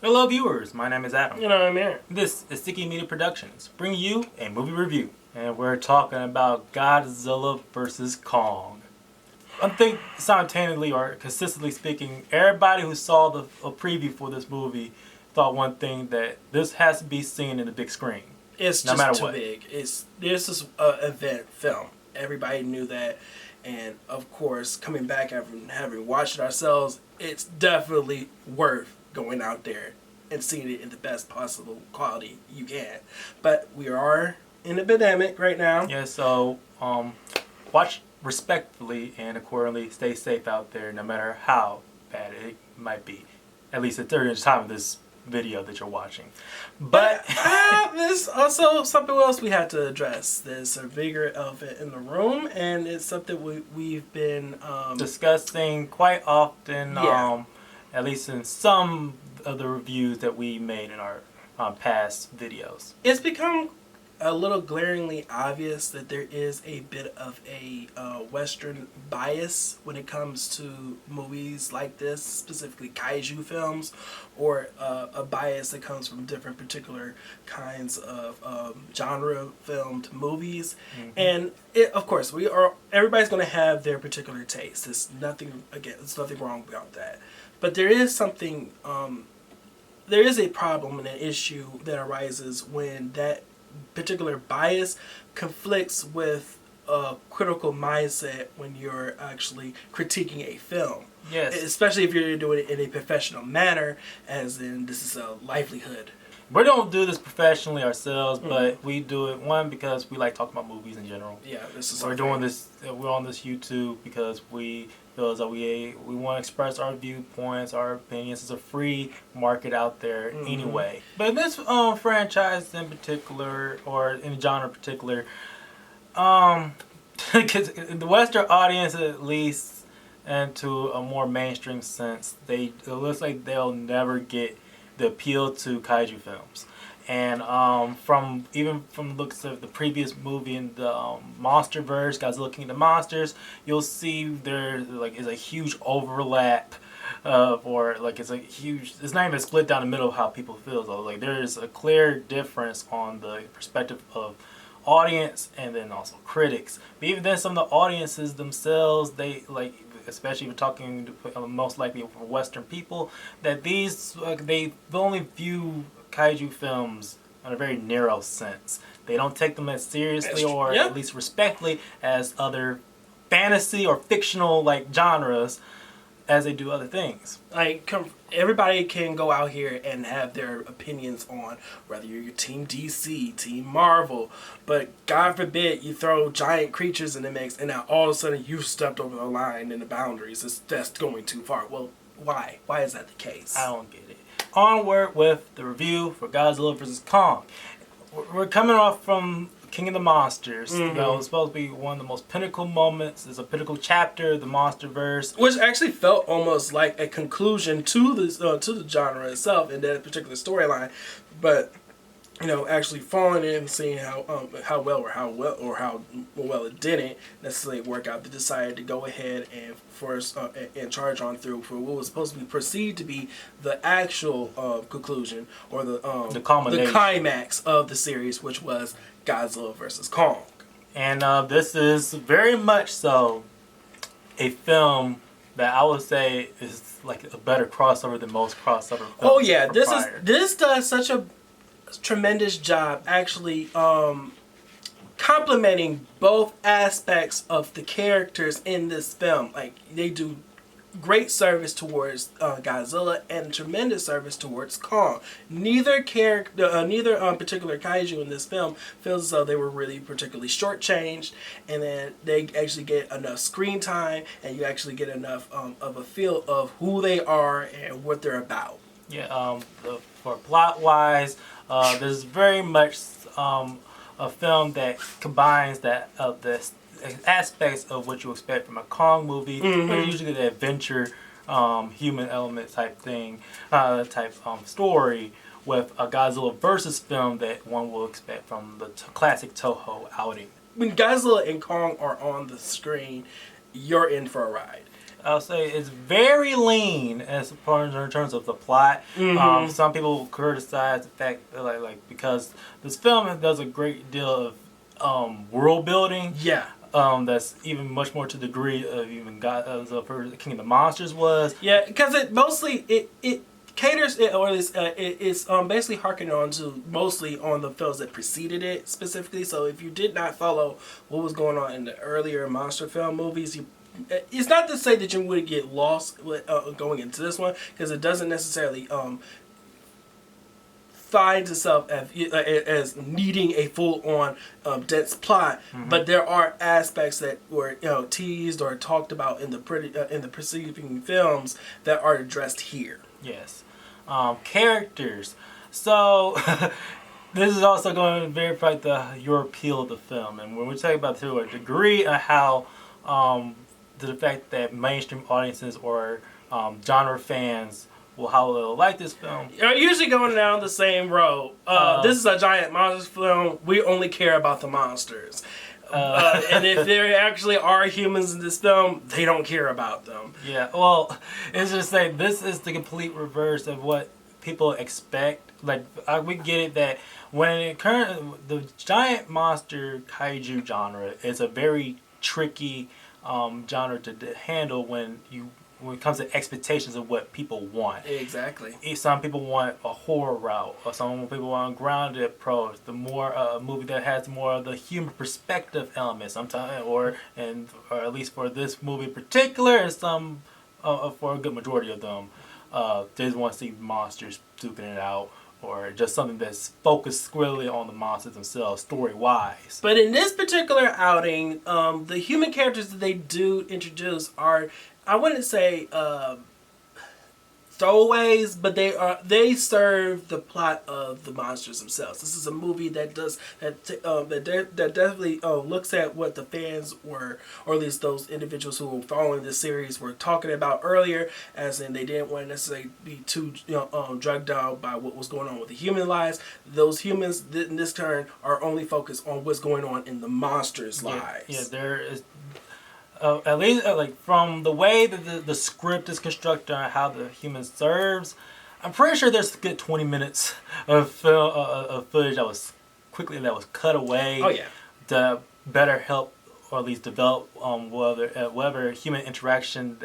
Hello viewers, my name is Adam. You know what I mean? This is Sticky Media Productions, bringing you a movie review. And we're talking about Godzilla vs. Kong. I think simultaneously or consistently speaking, everybody who saw a preview for this movie thought one thing, that this has to be seen in the big screen. It's no just matter too what. big. This is an event film. Everybody knew that. And of course, coming back after having watched it ourselves, it's definitely worth going out there and seeing it in the best possible quality you can. But we are in a pandemic right now. Yeah, so watch respectfully and accordingly. Stay safe out there, no matter how bad it might be. At least at the time of this video that you're watching. But there's also something else we had to address. There's a bigger elephant in the room, and it's something we've been discussing quite often. Yeah. At least in some of the reviews that we made in our past videos. It's become a little glaringly obvious that there is a bit of a Western bias when it comes to movies like this, specifically kaiju films, or a bias that comes from different particular kinds of genre filmed movies. Mm-hmm. And of course, everybody's going to have their particular taste. There's nothing wrong about that. But there is something, there is a problem and an issue that arises when that particular bias conflicts with a critical mindset when you're actually critiquing a film. Yes. Especially if you're doing it in a professional manner, as in this is a livelihood. We don't do this professionally ourselves, but we do it, one, because we like talking about movies in general. Yeah, this is we're on this YouTube because we feel as though we want to express our viewpoints, our opinions. It's a free market out there anyway. But this franchise in particular, or in genre in particular, because the Western audience, at least, and to a more mainstream sense, it looks like they'll never get the appeal to kaiju films. And from the looks of the previous movie in the MonsterVerse, Godzilla King of the Monsters, you'll see there is a huge overlap, it's not even split down the middle of how people feel though. Like there's a clear difference on the perspective of audience and then also critics. But even then, some of the audiences themselves, they especially if we're talking most likely for Western people, that they only view kaiju films in a very narrow sense. They don't take them as seriously or at least respectfully as other fantasy or fictional genres as they do other things. Everybody can go out here and have their opinions on whether you're Team DC, Team Marvel, but God forbid you throw giant creatures in the mix and now all of a sudden you've stepped over the line and the boundaries. That's going too far. Well, why? Why is that the case? I don't get it. Onward with the review for Godzilla vs. Kong. We're coming off from King of the Monsters. That was supposed to be one of the most pinnacle moments. It's a pinnacle chapter of the MonsterVerse, which actually felt almost like a conclusion to the genre itself in that particular storyline. But actually falling in and seeing how well it didn't necessarily work out, they decided to go ahead and and charge on through for what was supposed to be perceived to be the actual conclusion or the climax of the series, which was Godzilla vs. Kong. And this is very much so a film that I would say is like a better crossover than most crossover films. Oh yeah, this does such a tremendous job actually complementing both aspects of the characters in this film. Like they do great service towards Godzilla and tremendous service towards Kong. Neither particular kaiju in this film feels as though they were really particularly shortchanged, and then they actually get enough screen time, and you actually get enough of a feel of who they are and what they're about. Yeah, for plot wise, there's very much a film that combines the aspects of what you expect from a Kong movie, but usually the adventure, human element type thing, story, with a Godzilla versus film that one will expect from the classic Toho outing. When Godzilla and Kong are on the screen, you're in for a ride. I'll say it's very lean as far as in terms of the plot. Some people criticize the fact that because this film does a great deal of world building. Yeah. That's even much more to the degree of even King of the Monsters was. Yeah, because it mostly it caters it, or it's basically harkening on to mostly on the films that preceded it specifically. So if you did not follow what was going on in the earlier monster film movies, it's not to say that you would get lost with, going into this one, because it doesn't necessarily finds itself as needing a full-on dense plot, but there are aspects that were teased or talked about in the preceding films that are addressed here. Yes. Characters. So this is also going to verify your appeal of the film, and when we talk about to a degree of how the fact that mainstream audiences or genre fans how they'll like this film. You're usually going down the same road. This is a giant monsters film. We only care about the monsters. And if there actually are humans in this film, they don't care about them. Yeah, well, it's just like this is the complete reverse of what people expect. Like, we get it that when the giant monster kaiju genre is a very tricky genre to handle when it comes to expectations of what people want. Exactly. Some people want a horror route, or some people want a grounded approach. The more a movie that has more of the human perspective elements, sometimes, or at least for this movie in particular, and some for a good majority of them, they just want to see monsters duking it out, or just something that's focused squarely on the monsters themselves, story-wise. But in this particular outing, the human characters that they do introduce are, I wouldn't say throwaways, but they serve the plot of the monsters themselves. This is a movie that definitely looks at what the fans were, or at least those individuals who were following this series were talking about earlier, as in they didn't want to necessarily be too drugged out by what was going on with the human lives. Those humans in this turn are only focused on what's going on in the monsters' lives. Yeah, there is. At least from the way that the script is constructed and how the human serves, I'm pretty sure there's a good 20 minutes of footage that was cut away. Oh yeah. To better help or at least develop whatever human interaction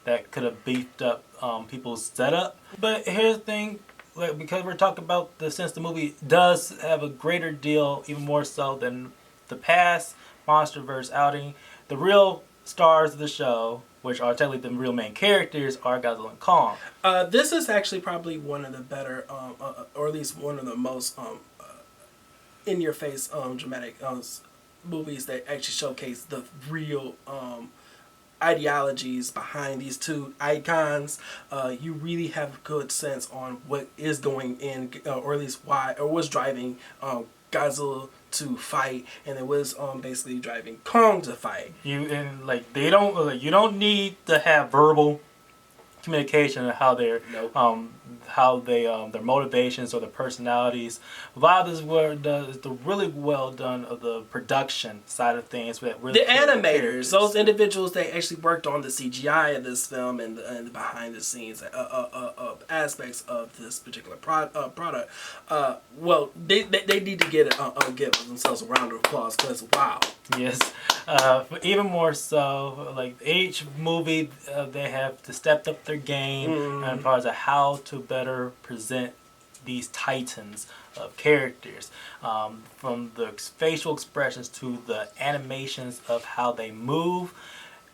that could have beefed up people's setup. But here's the thing. Because we're talking about since the movie does have a greater deal, even more so than the past MonsterVerse outing, the real stars of the show, which are technically the real main characters, are Godzilla and Kong. This is actually probably one of the better, or at least one of the most in-your-face dramatic movies that actually showcase the real ideologies behind these two icons. You really have a good sense on what is going in, or at least why, or what's driving Godzilla to fight, and it was basically driving Kong to fight. You don't need to have verbal communication of how they're their motivations or their personalities. A lot of this work is the really well done of the production side of things. That really the animators, those individuals that actually worked on the CGI of this film and the behind the scenes aspects of this particular product. Well, they need to give themselves a round of applause, because wow. Yes, but even more so, like each movie, they have to step up their game as far as how to better present these titans of characters, from the facial expressions to the animations of how they move.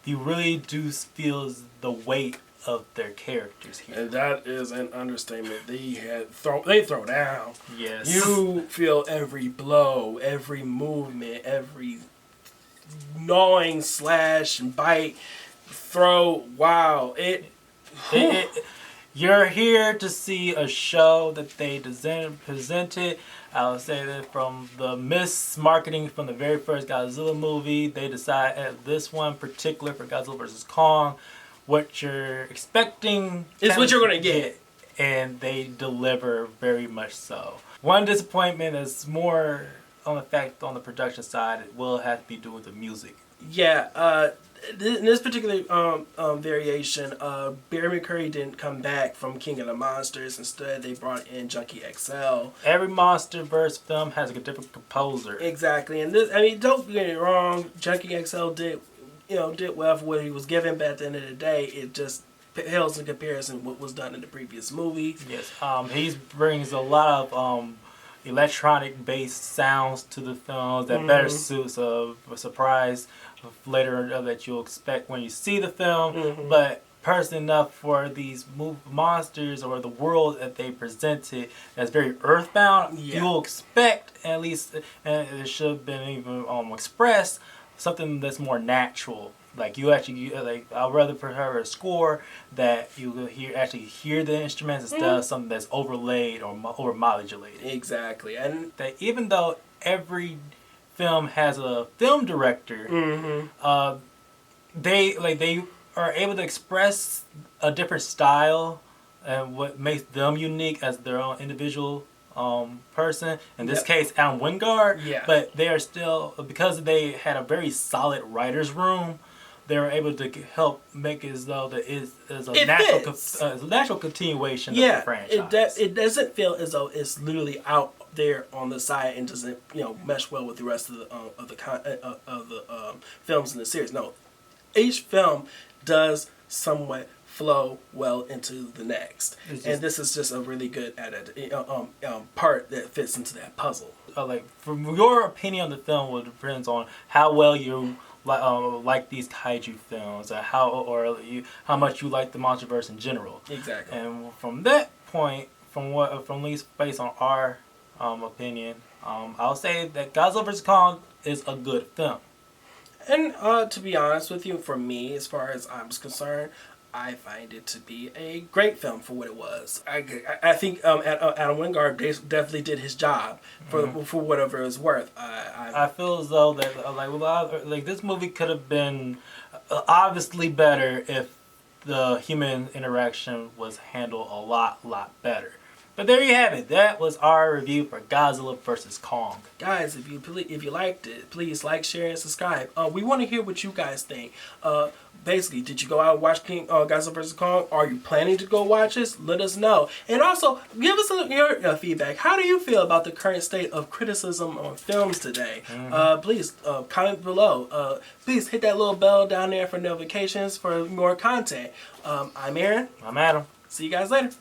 You really do feel the weight of their characters here. And that is an understatement. They throw down. Yes. You feel every blow, every movement, every gnawing, slash, and bite, throw. Wow. You're here to see a show that they presented. I'll say that from the mismarketing from the very first Godzilla movie, they decided this one particular for Godzilla vs. Kong, what you're expecting is what you're going to get. And they deliver very much so. One disappointment is more on the production side, it will have to be doing the music. Yeah, in this particular variation, Barry McCurry didn't come back from King of the Monsters. Instead, they brought in Junkie XL. Every MonsterVerse film has a different composer. Exactly, and this, I mean, don't get it wrong. Junkie XL did well for what he was given, but at the end of the day, it just pales in comparison what was done in the previous movie. Yes, he brings a lot of electronic-based sounds to the films that better suits a surprise later that you'll expect when you see the film. But person enough for these monsters or the world that they presented that's very earthbound, you'll expect at least, and it should have been even expressed, something that's more natural. Like like I'd rather prefer a score that you actually hear the instruments instead of something that's overlaid or over modulated. Exactly, and that even though every film has a film director, they are able to express a different style and what makes them unique as their own individual person. In this case, Adam Wingard. Yeah. But they are still, because they had a very solid writer's room, they were able to help make it as though that is a natural continuation of the franchise. It doesn't feel as though it's literally out there on the side and doesn't mesh well with the rest of the films in the series. No, each film does somewhat flow well into the next, and this is just a really good part that fits into that puzzle. Like, from your opinion on the film, will depends on how well you like these kaiju films, or how much you like the MonsterVerse in general. Exactly. And from that point, from at least based on our opinion, I'll say that Godzilla vs. Kong is a good film. And to be honest with you, for me, as far as I'm concerned, I find it to be a great film for what it was. I think Adam Wingard definitely did his job for whatever it's worth. I feel as though that like this movie could have been obviously better if the human interaction was handled a lot better. But there you have it. That was our review for Godzilla vs. Kong. Guys, if you liked it, please like, share, and subscribe. We want to hear what you guys think. Basically, did you go out and watch Godzilla vs. Kong? Are you planning to go watch this? Let us know. And also, give us your feedback. How do you feel about the current state of criticism on films today? Please comment below. Please hit that little bell down there for notifications for more content. I'm Aaron. I'm Adam. See you guys later.